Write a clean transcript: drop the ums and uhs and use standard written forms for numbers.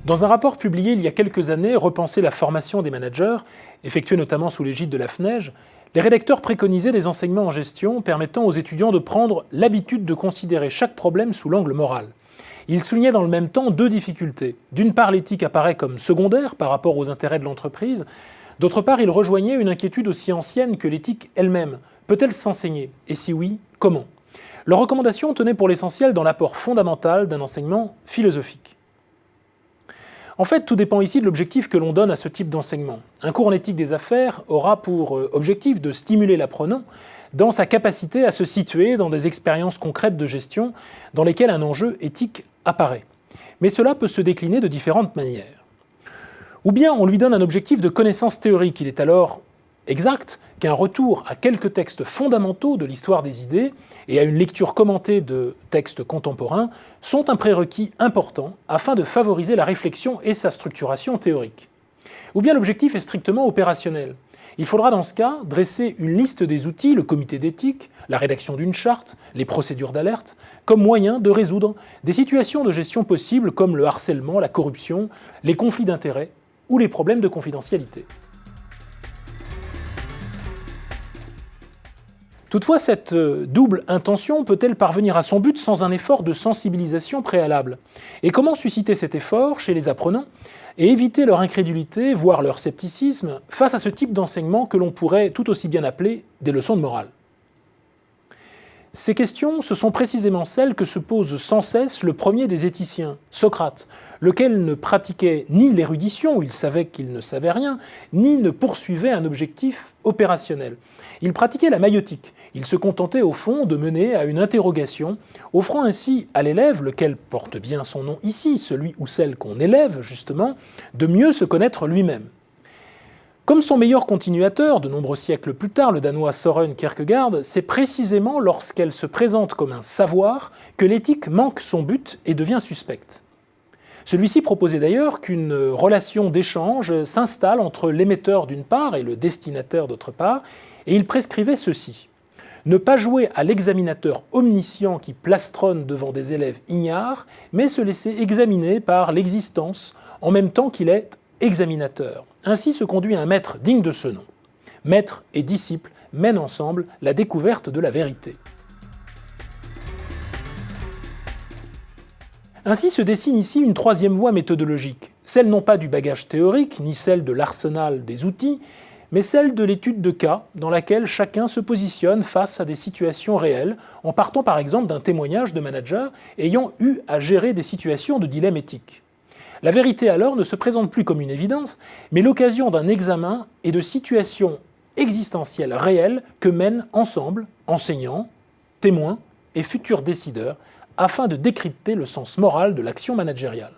Dans un rapport publié il y a quelques années, Repenser la formation des managers, effectué notamment sous l'égide de la FNEJ, les rédacteurs préconisaient des enseignements en gestion permettant aux étudiants de prendre l'habitude de considérer chaque problème sous l'angle moral. Ils soulignaient dans le même temps deux difficultés. D'une part, l'éthique apparaît comme secondaire par rapport aux intérêts de l'entreprise. D'autre part, ils rejoignaient une inquiétude aussi ancienne que l'éthique elle-même. Peut-elle s'enseigner? Et si oui, comment? Leurs recommandations tenaient pour l'essentiel dans l'apport fondamental d'un enseignement philosophique. En fait, tout dépend ici de l'objectif que l'on donne à ce type d'enseignement. Un cours en éthique des affaires aura pour objectif de stimuler l'apprenant dans sa capacité à se situer dans des expériences concrètes de gestion dans lesquelles un enjeu éthique apparaît. Mais cela peut se décliner de différentes manières. Ou bien on lui donne un objectif de connaissance théorique, il est alors exact qu'un retour à quelques textes fondamentaux de l'histoire des idées et à une lecture commentée de textes contemporains sont un prérequis important afin de favoriser la réflexion et sa structuration théorique. Ou bien l'objectif est strictement opérationnel. Il faudra dans ce cas dresser une liste des outils, le comité d'éthique, la rédaction d'une charte, les procédures d'alerte, comme moyen de résoudre des situations de gestion possibles comme le harcèlement, la corruption, les conflits d'intérêts ou les problèmes de confidentialité. Toutefois, cette double intention peut-elle parvenir à son but sans un effort de sensibilisation préalable? Et comment susciter cet effort chez les apprenants et éviter leur incrédulité, voire leur scepticisme, face à ce type d'enseignement que l'on pourrait tout aussi bien appeler des leçons de morale? Ces questions, ce sont précisément celles que se pose sans cesse le premier des éthiciens, Socrate, lequel ne pratiquait ni l'érudition, où il savait qu'il ne savait rien, ni ne poursuivait un objectif opérationnel. Il pratiquait la maïotique. Il se contentait au fond de mener à une interrogation, offrant ainsi à l'élève, lequel porte bien son nom ici, celui ou celle qu'on élève justement, de mieux se connaître lui-même. Comme son meilleur continuateur, de nombreux siècles plus tard, le Danois Søren Kierkegaard, c'est précisément lorsqu'elle se présente comme un savoir que l'éthique manque son but et devient suspecte. Celui-ci proposait d'ailleurs qu'une relation d'échange s'installe entre l'émetteur d'une part et le destinataire d'autre part, et il prescrivait ceci: ne pas jouer à l'examinateur omniscient qui plastronne devant des élèves ignares, mais se laisser examiner par l'existence en même temps qu'il est examinateur. Ainsi se conduit un maître digne de ce nom. Maître et disciple mènent ensemble la découverte de la vérité. Ainsi se dessine ici une troisième voie méthodologique, celle non pas du bagage théorique, ni celle de l'arsenal des outils, mais celle de l'étude de cas dans laquelle chacun se positionne face à des situations réelles, en partant par exemple d'un témoignage de manager ayant eu à gérer des situations de dilemme éthique. La vérité alors ne se présente plus comme une évidence, mais l'occasion d'un examen et de situations existentielles réelles que mènent ensemble enseignants, témoins et futurs décideurs afin de décrypter le sens moral de l'action managériale.